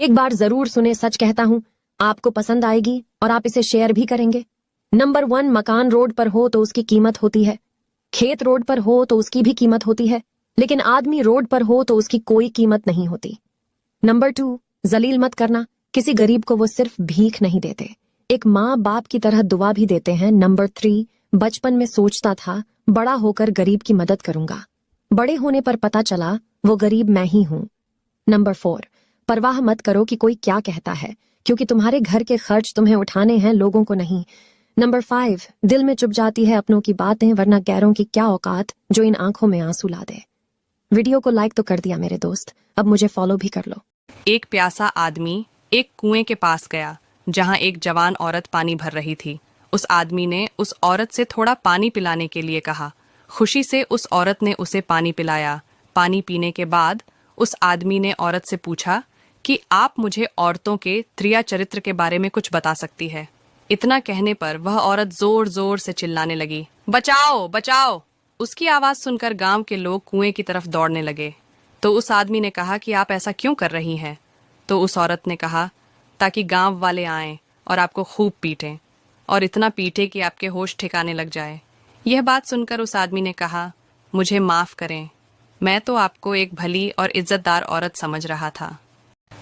एक बार जरूर सुने, सच कहता हूँ आपको पसंद आएगी और आप इसे शेयर भी करेंगे। नंबर 1, मकान रोड पर हो तो उसकी कीमत होती है, खेत रोड पर हो तो उसकी भी कीमत होती है, लेकिन आदमी रोड पर हो तो उसकी कोई कीमत नहीं होती। नंबर 2, जलील मत करना, किसी गरीब को वो सिर्फ भीख नहीं देते, एक माँ बाप की तरह दुआ भी देते हैं। नंबर 3, बचपन में सोचता था बड़ा होकर गरीब की मदद करूंगा, बड़े होने पर पता चला वो गरीब मैं ही हूं। नंबर 4, परवाह मत करो कि कोई क्या कहता है, क्योंकि तुम्हारे घर के खर्च तुम्हें उठाने हैं, लोगों को नहीं। नंबर 5, दिल में चुप जाती है अपनों की बातें, वरना गैरों की क्या औकात जो इन आंखों में आंसू ला दे। वीडियो को लाइक तो कर दिया मेरे दोस्त, अब मुझे फॉलो भी कर लो। एक प्यासा आदमी एक कुएं के पास गया जहां एक जवान औरत पानी भर रही थी। उस आदमी ने उस औरत से थोड़ा पानी पिलाने के लिए कहा। खुशी से उस औरत ने उसे पानी पिलाया। पानी पीने के बाद उस आदमी ने औरत से पूछा कि आप मुझे औरतों के क्रिया चरित्र के बारे में कुछ बता सकती है। इतना कहने पर वह औरत जोर जोर से चिल्लाने लगी, बचाओ बचाओ। उसकी आवाज सुनकर गांव के लोग कुएं की तरफ दौड़ने लगे। तो उस आदमी ने कहा कि आप ऐसा क्यों कर रही हैं? तो उस औरत ने कहा, ताकि गांव वाले आएं और आपको खूब पीटें, और इतना पीटे कि आपके होश ठिकाने लग जाए। यह बात सुनकर उस आदमी ने कहा, मुझे माफ करें, मैं तो आपको एक भली और इज्जतदार औरत समझ रहा था।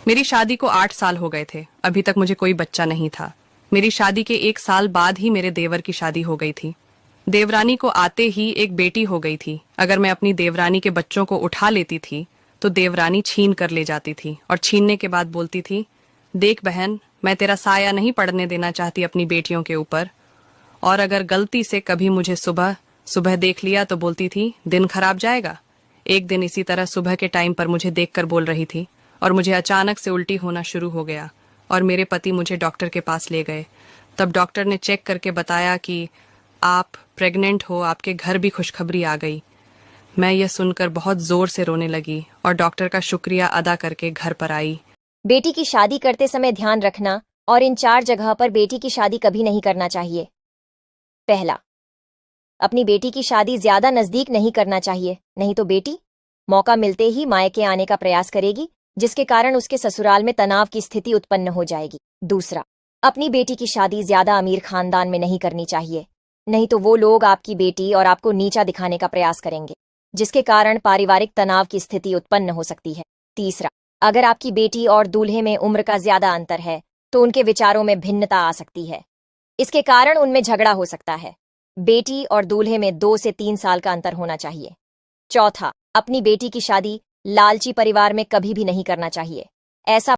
मेरी शादी को 8 साल हो गए थे, अभी तक मुझे कोई बच्चा नहीं था। मेरी शादी के 1 साल बाद ही मेरे देवर की शादी हो गई थी। देवरानी को आते ही एक बेटी हो गई थी। अगर मैं अपनी देवरानी के बच्चों को उठा लेती थी तो देवरानी छीन कर ले जाती थी, और छीनने के बाद बोलती थी, देख बहन, मैं तेरा साया नहीं पड़ने देना चाहती अपनी बेटियों के ऊपर। और अगर गलती से कभी मुझे सुबह सुबह देख लिया तो बोलती थी, दिन खराब जाएगा। एक दिन इसी तरह सुबह के टाइम पर मुझे देखकर बोल रही थी, और मुझे अचानक से उल्टी होना शुरू हो गया, और मेरे पति मुझे डॉक्टर के पास ले गए। तब डॉक्टर ने चेक करके बताया कि आप प्रेग्नेंट हो, आपके घर भी खुशखबरी आ गई। मैं यह सुनकर बहुत जोर से रोने लगी और डॉक्टर का शुक्रिया अदा करके घर पर आई। बेटी की शादी करते समय ध्यान रखना, और इन 4 जगह पर बेटी की शादी कभी नहीं करना चाहिए। पहला, अपनी बेटी की शादी ज्यादा नजदीक नहीं करना चाहिए, नहीं तो बेटी मौका मिलते ही मायके आने का प्रयास करेगी, जिसके कारण उसके ससुराल में तनाव की स्थिति उत्पन्न हो जाएगी। दूसरा, अपनी बेटी की शादी ज्यादा अमीर खानदान में नहीं करनी चाहिए, नहीं तो वो लोग आपकी बेटी और आपको नीचा दिखाने का प्रयास करेंगे, जिसके कारण पारिवारिक तनाव की स्थिति उत्पन्न हो सकती है। तीसरा, अगर आपकी बेटी और दूल्हे में उम्र का ज्यादा अंतर है तो उनके विचारों में भिन्नता आ सकती है, इसके कारण उनमें झगड़ा हो सकता है। बेटी और दूल्हे में 2 से 3 साल का अंतर होना चाहिए। चौथा, अपनी बेटी की शादी लालची परिवार में कभी भी नहीं करना चाहिए। ऐसा